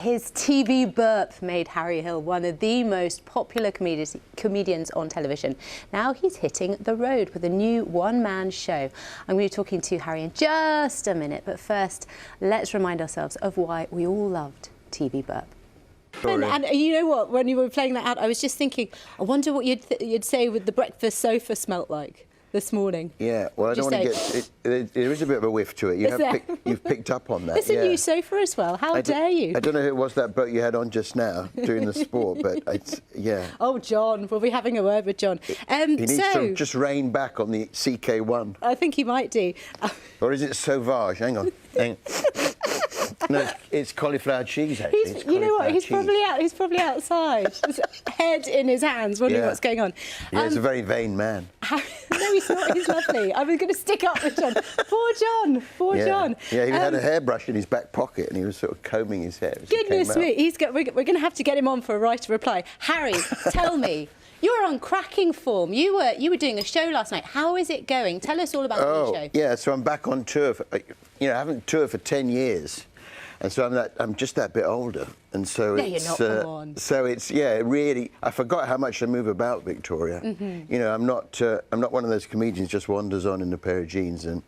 His TV burp made Harry Hill one of the most popular comedians on television. Now he's hitting the road with a new one-man show. I'm going to be talking to Harry in just a minute, but first, let's remind ourselves of why we all loved TV burp. And you know what? When you were playing that out, I was just thinking, I wonder what you'd say with the breakfast sofa smelt like this morning. Yeah, well, I don't want to get... There is a bit of a whiff to it. You've picked up on that. It's a new sofa as well. How dare you? I don't know who it was that boat you had on just now doing the sport, but it's, yeah. Oh, John. We'll be having a word with John. He needs to just rein back on the CK1. I think he might do. Or is it Sauvage? Hang on. No, it's cauliflower cheese, actually. You know what? He's probably outside. His head in his hands, wondering what's going on. Yeah, he's a very vain man. No, he's not. He's lovely. I was going to stick up with John. Poor John. Poor John. Yeah, he had a hairbrush in his back pocket and he was sort of combing his hair. Goodness me. We're going to have to get him on for a right to reply. Harry, tell me. You're on cracking form. You were doing a show last night. How is it going? Tell us all about the show. Yeah, so I'm back on tour. I haven't toured for 10 years. And so I'm just that bit older, and so no, you're not. Come on. So it's really. I forgot how much I move about, Victoria. You know, I'm not one of those comedians just wanders on in a pair of jeans, and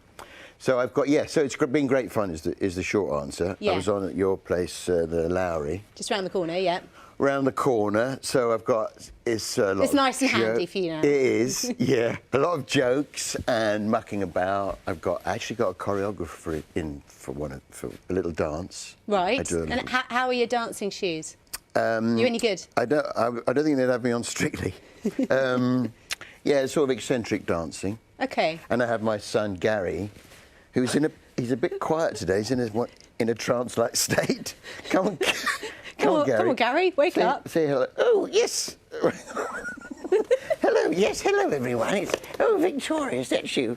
so I've got So it's been great fun. Is the short answer. Yeah. I was on at your place, the Lowry. Just round the corner, yeah. Round the corner, so I've got it's nice and handy for you now. It is, yeah. A lot of jokes and mucking about. I've actually got a choreographer in for a little dance. Right. And how are your dancing shoes? You any good? I don't think they'd have me on Strictly. Yeah, it's sort of eccentric dancing. Okay. And I have my son Gary, who's he's a bit quiet today. He's in a trance-like state. Come on. Come on, Gary, wake up. Say hello. Oh, yes. Hello, yes, hello, everyone. Oh, Victoria, is that you?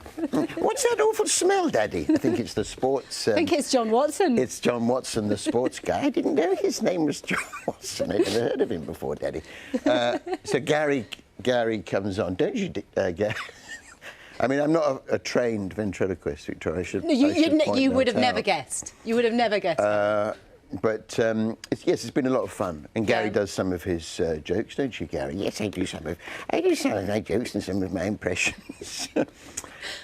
What's that awful smell, Daddy? I think it's the sports... I think it's John Watson. It's John Watson, the sports guy. I didn't know his name was John Watson. I'd never heard of him before, Daddy. So Gary comes on. Don't you, Gary? I mean, I'm not a trained ventriloquist, Victoria. You would have never guessed. You would have never guessed. But it's been a lot of fun, and Gary does some of his jokes, don't you, Gary? Yes, I do some of my jokes and some of my impressions.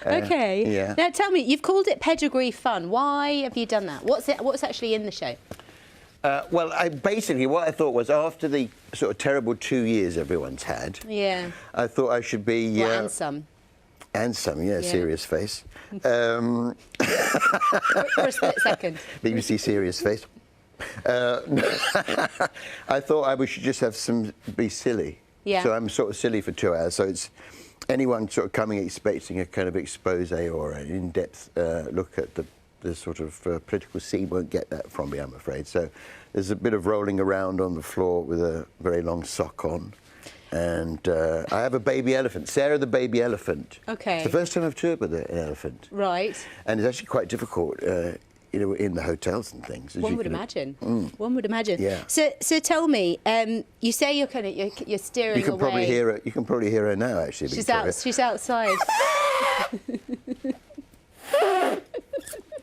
Okay. Yeah. Now tell me, you've called it Pedigree Fun. Why have you done that? What's actually in the show? Well, what I thought was after the sort of terrible 2 years everyone's had. Yeah. I thought I should be. Well, and some. And some, serious face. For a split second. BBC Serious Face. I thought I should just have be silly. Yeah. So I'm sort of silly for 2 hours. So it's anyone sort of coming expecting a kind of expose or an in-depth look at the sort of political scene won't get that from me, I'm afraid. So there's a bit of rolling around on the floor with a very long sock on. And I have a baby elephant, Sarah the baby elephant. Okay. It's the first time I've toured with an elephant. Right. And it's actually quite difficult, in the hotels and things. One would imagine. One would imagine. Yeah. So tell me, you say you're steering away. You can probably hear her now, actually. She's outside.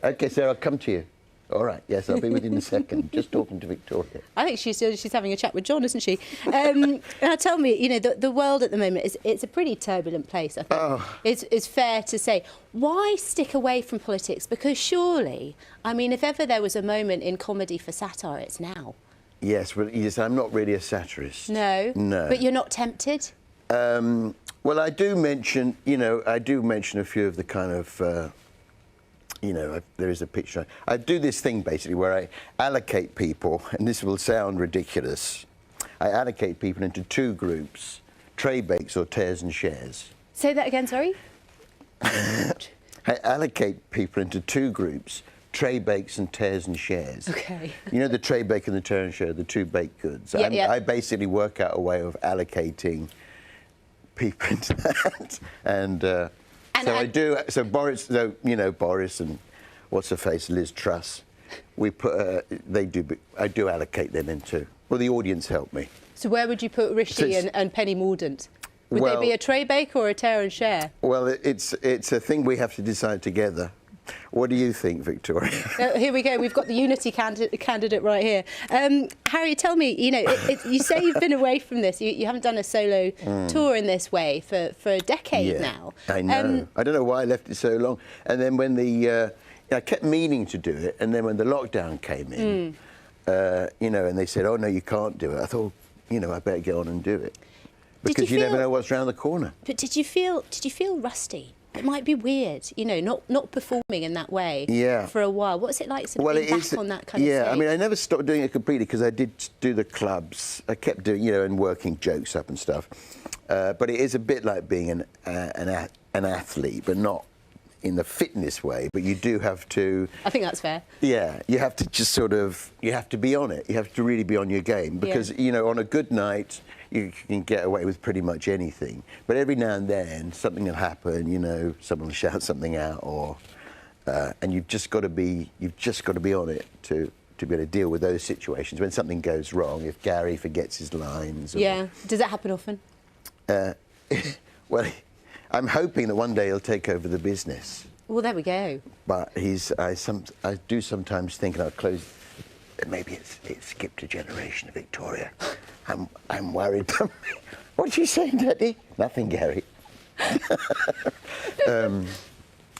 Okay, Sarah, I'll come to you. All right, yes, I'll be with you in a second. Just talking to Victoria. I think she's having a chat with John, isn't she? Now tell me, the world at the moment it's a pretty turbulent place, I think. Oh. It's fair to say. Why stick away from politics? Because surely, I mean, if ever there was a moment in comedy for satire, it's now. Yes, well, I'm not really a satirist. No? No. But you're not tempted? Well, I do mention a few of the kind of... there is a picture. I do this thing, basically, where I allocate people, and this will sound ridiculous. I allocate people into 2 groups, tray bakes or tears and shares. Say that again, sorry? I allocate people into 2 groups, tray bakes and tears and shares. Okay. You know the tray bake and the tear and share, the 2 baked goods? Yeah, I basically work out a way of allocating people into that. And... So I do. So Boris, Boris and what's her face, Liz Truss. We put. I do allocate them into. Well, the audience help me. So where would you put Rishi and Penny Mordaunt? Would they be a tray bake or a tear and share? Well, it's a thing we have to decide together. What do you think, Victoria? Here we go. We've got the Unity candidate right here. Harry, tell me, you know, you say you've been away from this. You haven't done a solo tour in this way for a decade now. I know. I don't know why I left it so long. And then when I kept meaning to do it, and then when the lockdown came in, you know, and they said, "Oh no, you can't do it," I thought, you know, I better get on and do it because you never know what's around the corner. But did you feel rusty? It might be weird, you know, not performing in that way for a while. What's it like sort of being back on that kind of stage? I mean, I never stopped doing it completely because I did do the clubs. I kept doing, you know, and working jokes up and stuff. But it is a bit like being an athlete, but not in the fitness way. But you do have to... I think that's fair. Yeah, you have to just sort of... You have to be on it. You have to really be on your game because, you know, on a good night... You can get away with pretty much anything, but every now and then something will happen. You know, someone will shout something out, or and you've just got to be on it to be able to deal with those situations when something goes wrong. If Gary forgets his lines, or, does that happen often? Well, I'm hoping that one day he'll take over the business. Well, there we go. But I do sometimes think, and I'll close. Maybe it skipped a generation of Victoria. I'm worried. What are you saying, Daddy? Nothing, Gary.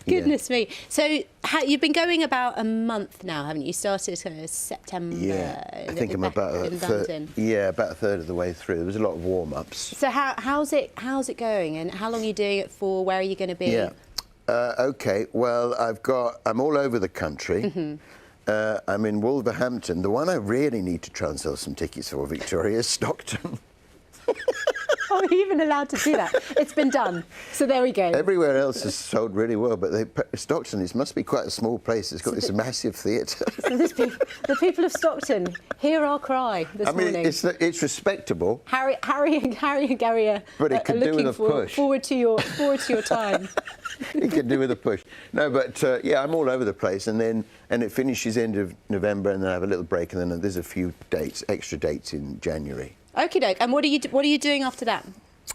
Goodness me. So you've been going about a month now, haven't you? You started kind of September. Yeah, I think I'm about a third of the way through. There was a lot of warm-ups. So how's it going, and how long are you doing it for? Where are you going to be? Yeah. Okay. Well, I'm all over the country. I'm in Wolverhampton. The one I really need to try and sell some tickets for, Victoria, is Stockton. Oh, you're even allowed to do that. It's been done. So there we go. Everywhere else is sold really well, but Stockton, it must be quite a small place. It's got this massive theatre. So the people of Stockton, hear our cry this morning. It's respectable. Harry and Gary are looking forward to your time. He could do with a push. No, but I'm all over the place, and it finishes end of November, and then I have a little break, and then there's a few extra dates in January. Okie doke. And what are you doing after that?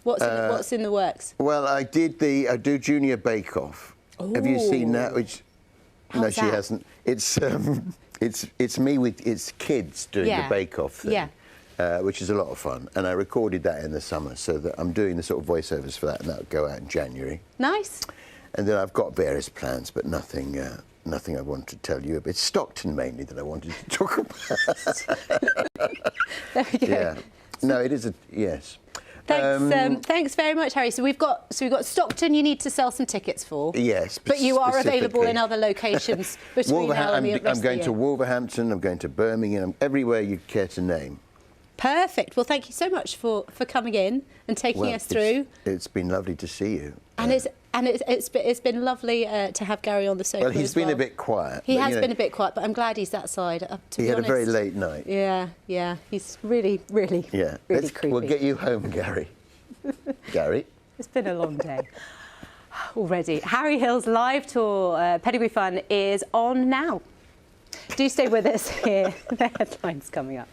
What's in the works? Well, I do Junior Bake Off. Ooh. Have you seen that? How's she hasn't. It's me with kids doing the Bake Off thing. Which is a lot of fun, and I recorded that in the summer, so that I'm doing the sort of voiceovers for that, and that'll go out in January. Nice. And then I've got various plans, but nothing I want to tell you. It's Stockton mainly that I wanted to talk about. There we go. Yeah. No, it is yes. Thanks, thanks very much, Harry. So we've got Stockton. You need to sell some tickets for. Yes, but you are available in other locations between now and the rest of the year. I'm going to Wolverhampton. I'm going to Birmingham. Everywhere you care to name. Perfect. Well, thank you so much for coming in and taking us through. It's been lovely to see you. And it's been lovely to have Gary on the sofa. Well, he's been a bit quiet. He has been a bit quiet, but I'm glad he's that side. He had a very late night. Yeah. He's really creepy. We'll get you home, Gary. Gary. It's been a long day already. Harry Hill's live tour, Pedigree Fun, is on now. Do stay with us here. The headline's coming up.